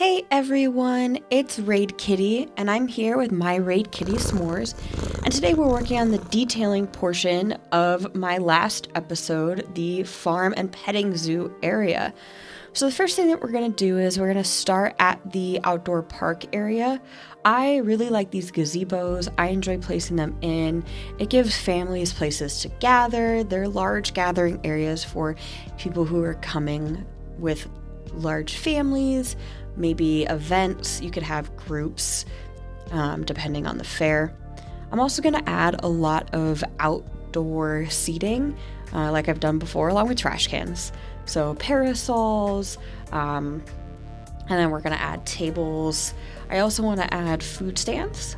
Hey everyone, it's Raid Kitty, and I'm here with my Raid Kitty S'mores, and today we're working on the detailing portion of my last episode, the farm and petting zoo area. So the first thing that we're going to do is we're going to start at the outdoor park area. I really like these gazebos. I enjoy placing them in. It gives families places to gather. They're large gathering areas for people who are coming with large families, maybe events. You could have groups depending on the fair. I'm also going to add a lot of outdoor seating like I've done before, along with trash cans. So parasols, and then we're going to add tables. I also want to add food stands.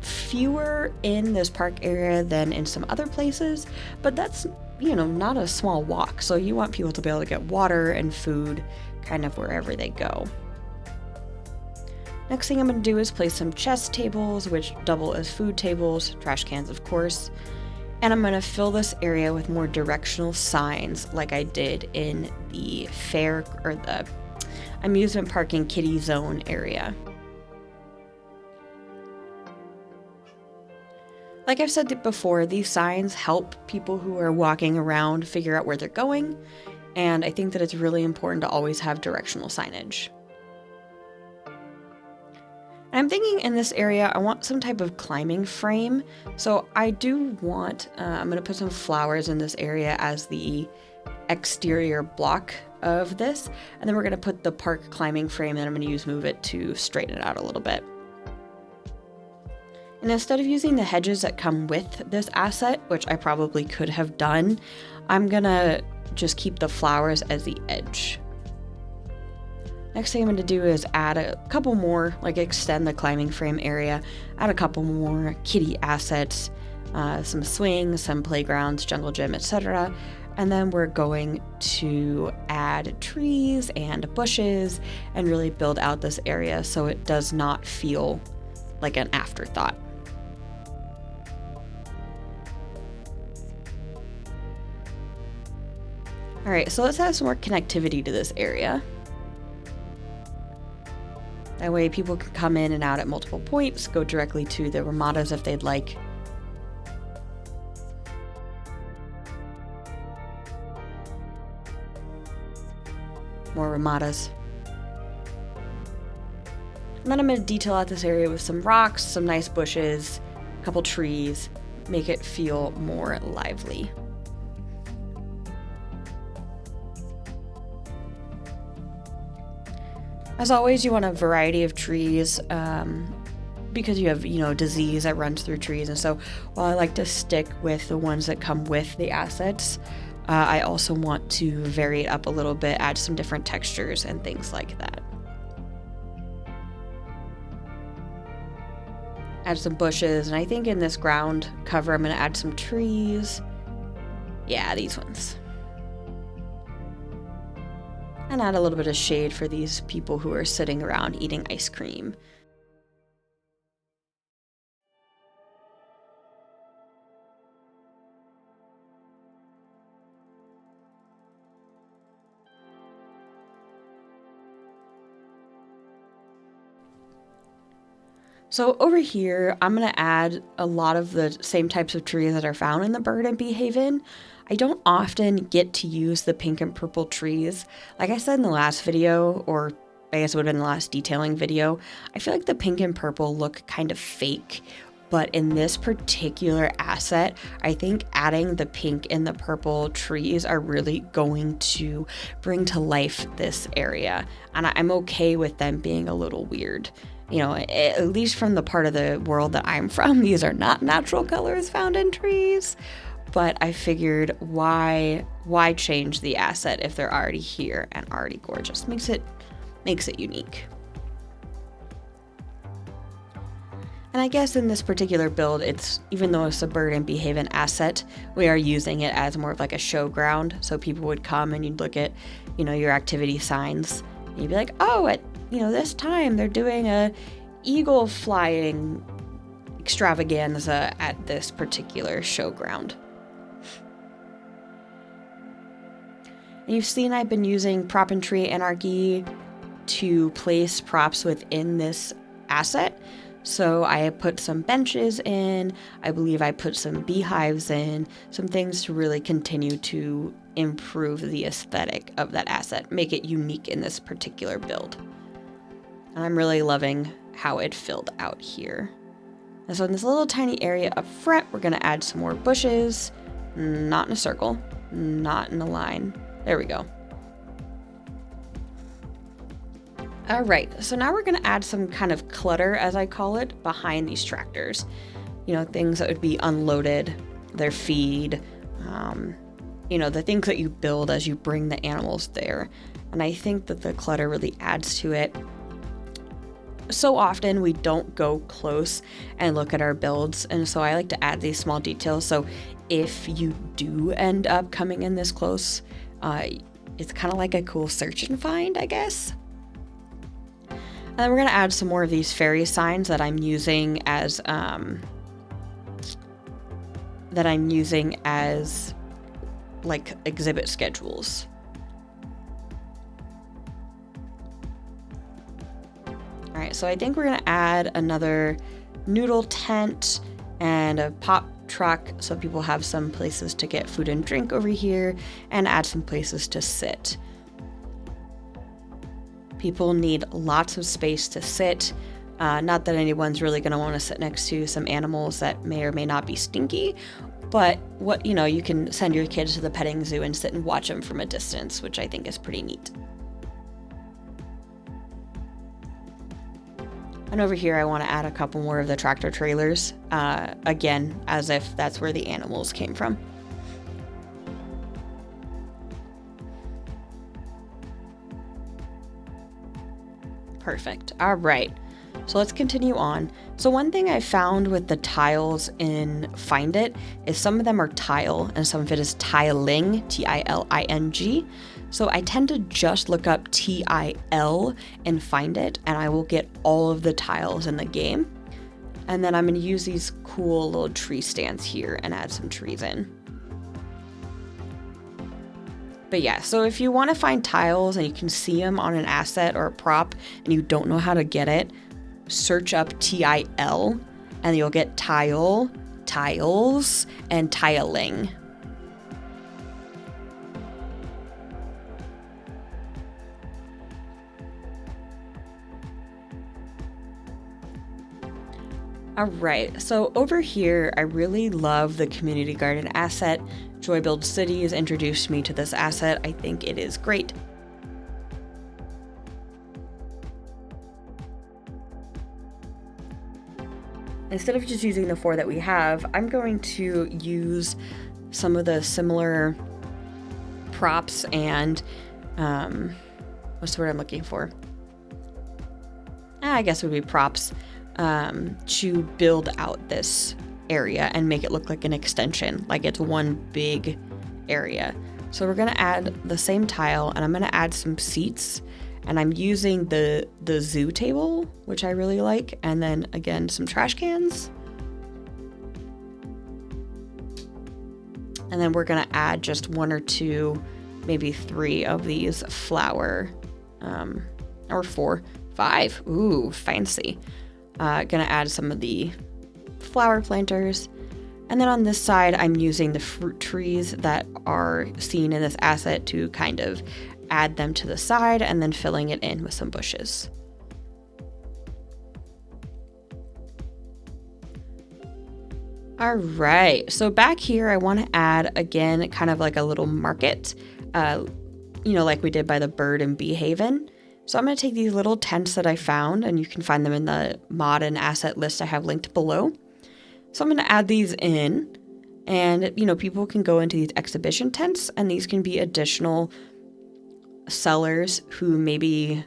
Fewer in this park area than in some other places, but that's, not a small walk. So you want people to be able to get water and food kind of wherever they go. Next thing I'm going to do is place some chest tables, which double as food tables, trash cans of course. And I'm going to fill this area with more directional signs like I did in the fair or the amusement park and kiddie zone area. Like I've said before, these signs help people who are walking around figure out where they're going, and I think that it's really important to always have directional signage. And I'm thinking in this area, I want some type of climbing frame. So I do want, I'm going to put some flowers in this area as the exterior block of this. And then we're going to put the park climbing frame and I'm going to use Move It to straighten it out a little bit. And instead of using the hedges that come with this asset, which I probably could have done, I'm going to just keep the flowers as the edge. Next thing I'm going to do is add a couple more, extend the climbing frame area, add a couple more kiddie assets, some swings, some playgrounds, jungle gym, etc. And then we're going to add trees and bushes and really build out this area so it does not feel like an afterthought. All right, so let's add some more connectivity to this area. That way people can come in and out at multiple points, go directly to the ramadas if they'd like. More ramadas. And then I'm going to detail out this area with some rocks, some nice bushes, a couple trees, make it feel more lively. As always, you want a variety of trees because you have, disease that runs through trees. And so while I like to stick with the ones that come with the assets, I also want to vary it up a little bit, add some different textures and things like that. Add some bushes, and I think in this ground cover, I'm going to add some trees. Yeah, these ones. And add a little bit of shade for these people who are sitting around eating ice cream. So over here, I'm going to add a lot of the same types of trees that are found in the Bird and Bee Haven. I don't often get to use the pink and purple trees. Like I said in the last video, or I guess it would have been the last detailing video, I feel like the pink and purple look kind of fake. But in this particular asset, I think adding the pink and the purple trees are really going to bring to life this area. And I'm okay with them being a little weird. At least from the part of the world that I'm from, these are not natural colors found in trees. But I figured why change the asset if they're already here and already gorgeous? Makes it unique. And I guess in this particular build, even though it's a Bird and Bee Haven asset, we are using it as more of like a showground. So people would come and you'd look at, your activity signs and you'd be like, oh, at this time they're doing a eagle flying extravaganza at this particular showground. And you've seen I've been using Prop and Tree Anarchy to place props within this asset. So I put some benches in, I believe I put some beehives in, some things to really continue to improve the aesthetic of that asset, make it unique in this particular build. And I'm really loving how it filled out here. And so in this little tiny area up front, we're gonna add some more bushes, not in a circle, not in a line. There we go. All right, so now we're gonna add some kind of clutter, as I call it, behind these tractors. You know, things that would be unloaded, their feed, you know, the things that you build as you bring the animals there. And I think that the clutter really adds to it. So often we don't go close and look at our builds, and so I like to add these small details. So if you do end up coming in this close, it's kind of like a cool search and find, I guess. And then we're gonna add some more of these fairy signs that I'm using as like exhibit schedules. All right, so I think we're gonna add another noodle tent and a pop truck so people have some places to get food and drink over here, and add some places to sit. People need lots of space to sit. Not that anyone's really gonna wanna sit next to some animals that may or may not be stinky, but you can send your kids to the petting zoo and sit and watch them from a distance, which I think is pretty neat. And over here, I want to add a couple more of the tractor trailers, again, as if that's where the animals came from. Perfect. All right. So let's continue on. So one thing I found with the tiles in Find It is some of them are tile and some of it is tiling, T-I-L-I-N-G. So I tend to just look up T-I-L and Find It, and I will get all of the tiles in the game. And then I'm going to use these cool little tree stands here and add some trees in. But yeah, so if you want to find tiles and you can see them on an asset or a prop and you don't know how to get it, search up T-I-L and you'll get tile, tiles, and tiling. All right, so over here, I really love the community garden asset. Joy Build Cities introduced me to this asset. I think it is great. Instead of just using the 4 that we have, I'm going to use some of the similar props and, what's the word I'm looking for? I guess it would be props, to build out this area and make it look like an extension, like it's one big area. So we're gonna add the same tile, and I'm gonna add some seats, and I'm using the zoo table, which I really like, and then again some trash cans. And then we're gonna add just 1 or 2, maybe 3 of these flower, or 4, 5, ooh, fancy. Gonna add some of the flower planters. And then on this side, I'm using the fruit trees that are seen in this asset to kind of add them to the side and then filling it in with some bushes. All right, so back here, I want to add, again, kind of like a little market, like we did by the bird and bee haven. So I'm going to take these little tents that I found, and you can find them in the mod and asset list I have linked below. So I'm going to add these in, and, people can go into these exhibition tents, and these can be additional sellers who maybe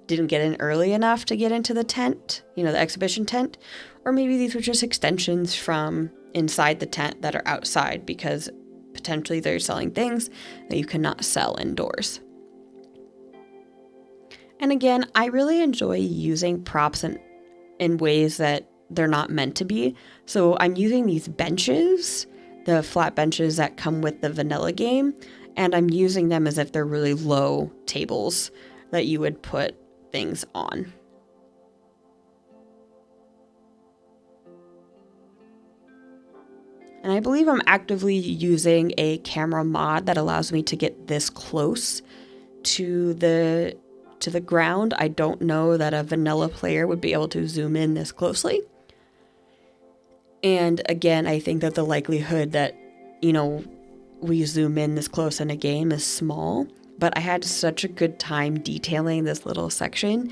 didn't get in early enough to get into the tent, the exhibition tent, or maybe these were just extensions from inside the tent that are outside because potentially they're selling things that you cannot sell indoors. And again, I really enjoy using props in ways that they're not meant to be. So I'm using these benches, the flat benches that come with the vanilla game, and I'm using them as if they're really low tables. that you would put things on. And I believe I'm actively using a camera mod that allows me to get this close to the ground. I don't know that a vanilla player would be able to zoom in this closely. And again, I think that the likelihood that, we zoom in this close in a game is small, but I had such a good time detailing this little section.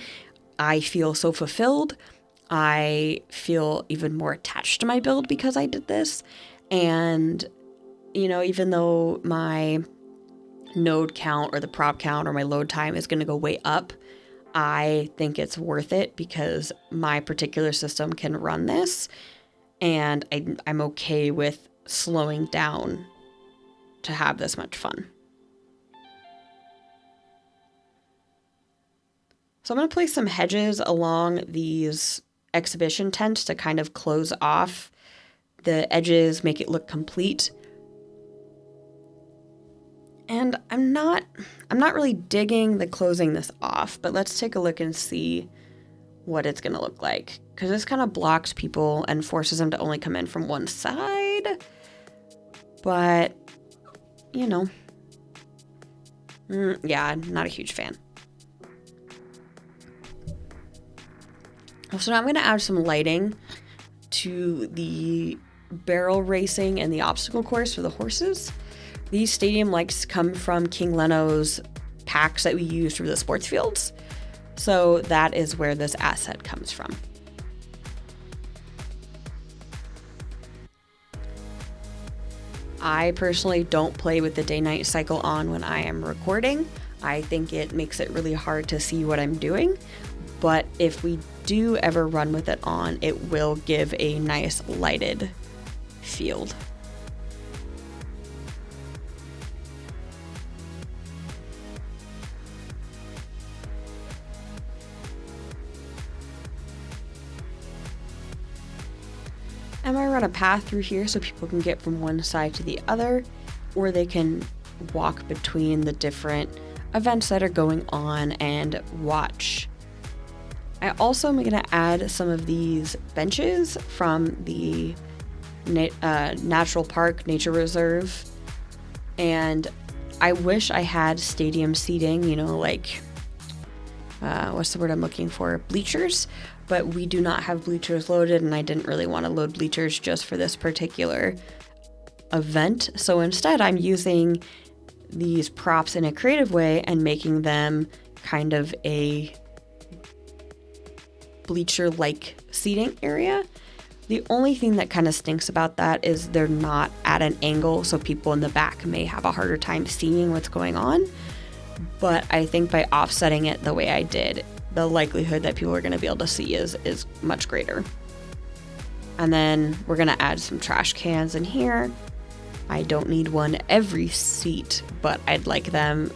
I feel so fulfilled. I feel even more attached to my build because I did this. And, even though my node count or the prop count or my load time is going to go way up, I think it's worth it because my particular system can run this, and I'm okay with slowing down to have this much fun. So I'm going to place some hedges along these exhibition tents to kind of close off the edges, make it look complete. And I'm not really digging the closing this off, but let's take a look and see what it's going to look like. Because this kind of blocks people and forces them to only come in from one side. But, yeah, I'm not a huge fan. So now I'm going to add some lighting to the barrel racing and the obstacle course for the horses. These stadium lights come from King Leno's packs that we use for the sports fields. So that is where this asset comes from. I personally don't play with the day-night cycle on when I am recording. I think it makes it really hard to see what I'm doing. But if we do ever run with it on, it will give a nice lighted field. And I run a path through here so people can get from one side to the other, or they can walk between the different events that are going on and watch. I also am going to add some of these benches from the Natural Park Nature Reserve. And I wish I had stadium seating, what's the word I'm looking for? Bleachers. But we do not have bleachers loaded, and I didn't really want to load bleachers just for this particular event. So instead, I'm using these props in a creative way and making them kind of a bleacher-like seating area. The only thing that kind of stinks about that is they're not at an angle, so people in the back may have a harder time seeing what's going on. But I think by offsetting it the way I did, the likelihood that people are going to be able to see is much greater. And then we're going to add some trash cans in here. I don't need one every seat, but I'd like them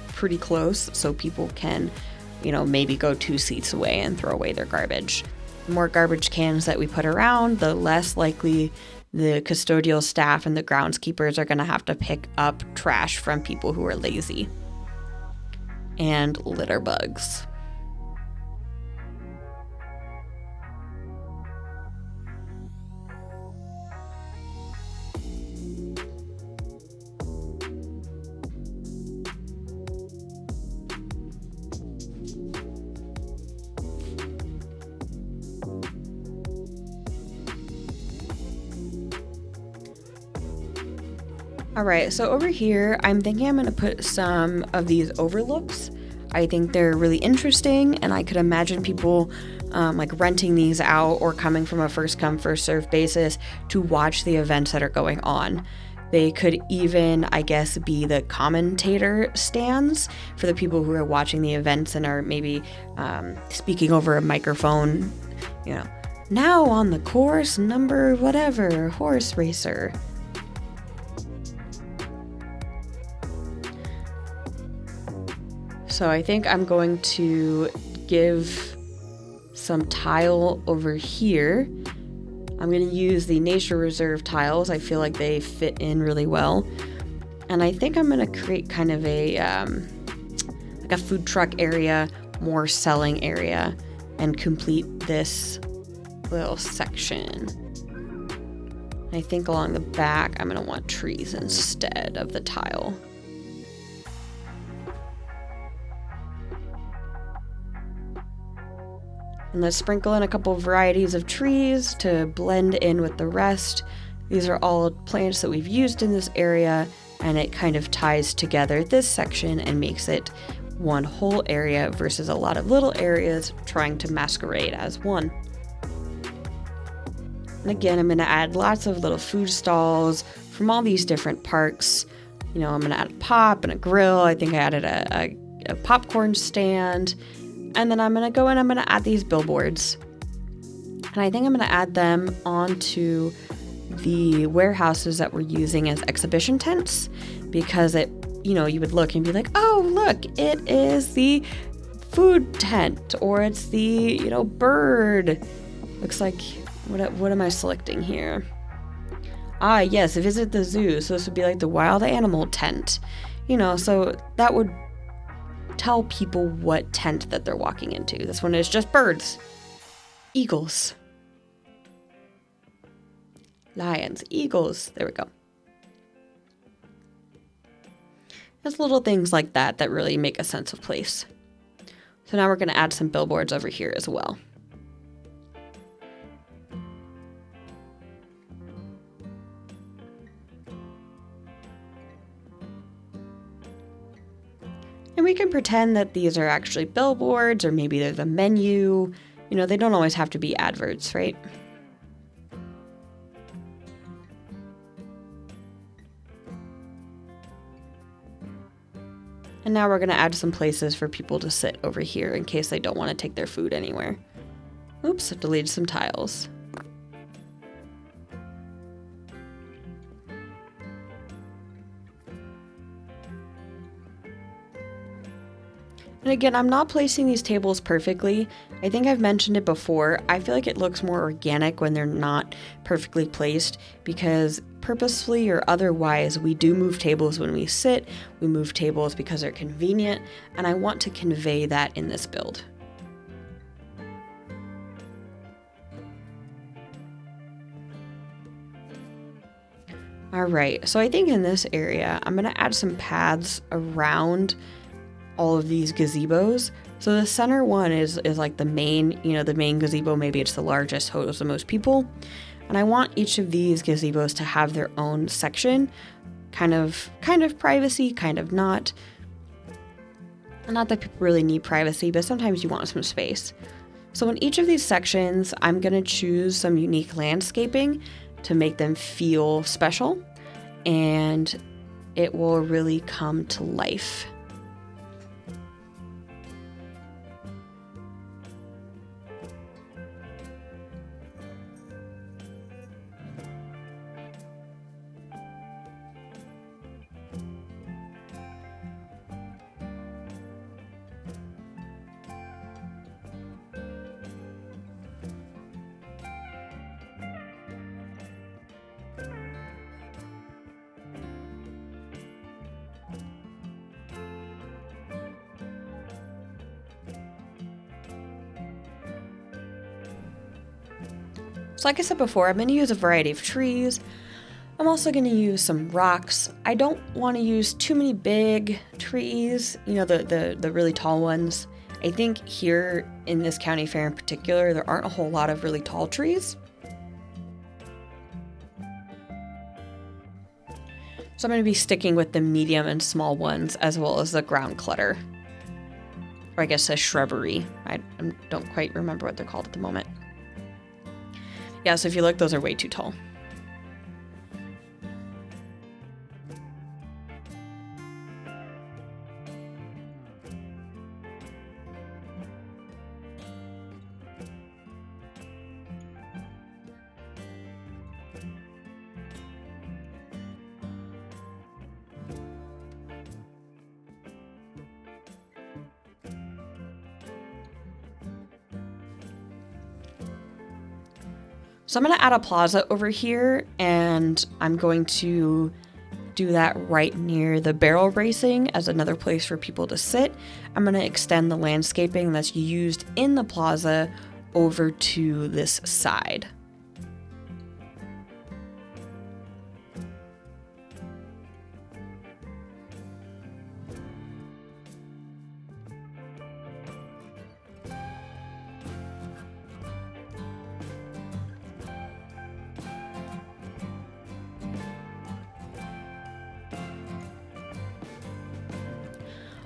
pretty close so people can, maybe go 2 seats away and throw away their garbage. The more garbage cans that we put around, the less likely the custodial staff and the groundskeepers are going to have to pick up trash from people who are lazy. And litter bugs. All right, so over here, I'm thinking I'm going to put some of these overlooks. I think they're really interesting, and I could imagine people renting these out or coming from a first come, first served basis to watch the events that are going on. They could even, I guess, be the commentator stands for the people who are watching the events and are maybe speaking over a microphone, now on the course, number whatever, horse racer. So I think I'm going to give some tile over here. I'm going to use the Nature Reserve tiles. I feel like they fit in really well. And I think I'm going to create kind of a like a food truck area, more selling area, and complete this little section. I think along the back, I'm going to want trees instead of the tile. And let's sprinkle in a couple varieties of trees to blend in with the rest. These are all plants that we've used in this area, and it kind of ties together this section and makes it one whole area versus a lot of little areas trying to masquerade as one. And again, I'm going to add lots of little food stalls from all these different parks. You know, I'm going to add a pop and a grill. I think I added a popcorn stand. And then I'm going to go in, I'm going to add these billboards. And I think I'm going to add them onto the warehouses that we're using as exhibition tents, because it, you know, you would look and be like, oh, look, it is the food tent, or it's the, you know, bird. Looks like, what am I selecting here? Ah, yes, visit the zoo. So this would be like the wild animal tent, you know, so that would tell people what tent that they're walking into. This one is just birds, eagles, lions, eagles. There we go. There's little things like that that really make a sense of place. So now we're going to add some billboards over here as well. And we can pretend that these are actually billboards, or maybe they're the menu. You know, they don't always have to be adverts, right? And now we're going to add some places for people to sit over here in case they don't want to take their food anywhere. Oops, I deleted some tiles. And again, I'm not placing these tables perfectly. I think I've mentioned it before. I feel like it looks more organic when they're not perfectly placed, because purposefully or otherwise, we do move tables when we sit. We move tables because they're convenient, and I want to convey that in this build. All right, so I think in this area, I'm gonna add some paths around all of these gazebos. So the center one is like the main, you know, the main gazebo. Maybe it's the largest, holds the most people. And I want each of these gazebos to have their own section, kind of privacy, kind of not. Not that people really need privacy, but sometimes you want some space. So in each of these sections, I'm gonna choose some unique landscaping to make them feel special, and it will really come to life. So like I said before, I'm going to use a variety of trees. I'm also going to use some rocks. I don't want to use too many big trees, you know, the really tall ones. I think here in this county fair in particular, there aren't a whole lot of really tall trees. So I'm going to be sticking with the medium and small ones, as well as the ground clutter. Or I guess a shrubbery. I don't quite remember what they're called at the moment. Yeah, so if you look, those are way too tall. So I'm going to add a plaza over here, and I'm going to do that right near the barrel racing as another place for people to sit. I'm going to extend the landscaping that's used in the plaza over to this side.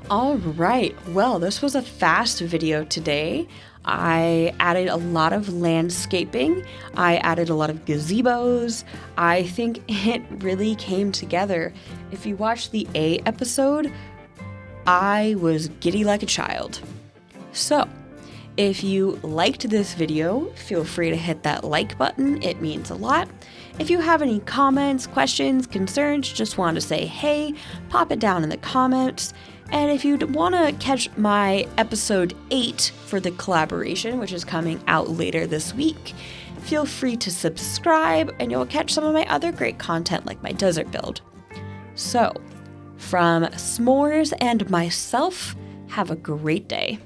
All right, well, this was a fast video today. I added a lot of landscaping. I added a lot of gazebos. I think it really came together. If you watched the A episode, I was giddy like a child. So, if you liked this video, feel free to hit that like button. It means a lot. If you have any comments, questions, concerns, just want to say hey, pop it down in the comments. And if you'd want to catch my episode 8 for the collaboration, which is coming out later this week, feel free to subscribe and you'll catch some of my other great content like my desert build. So, from S'mores and myself, have a great day.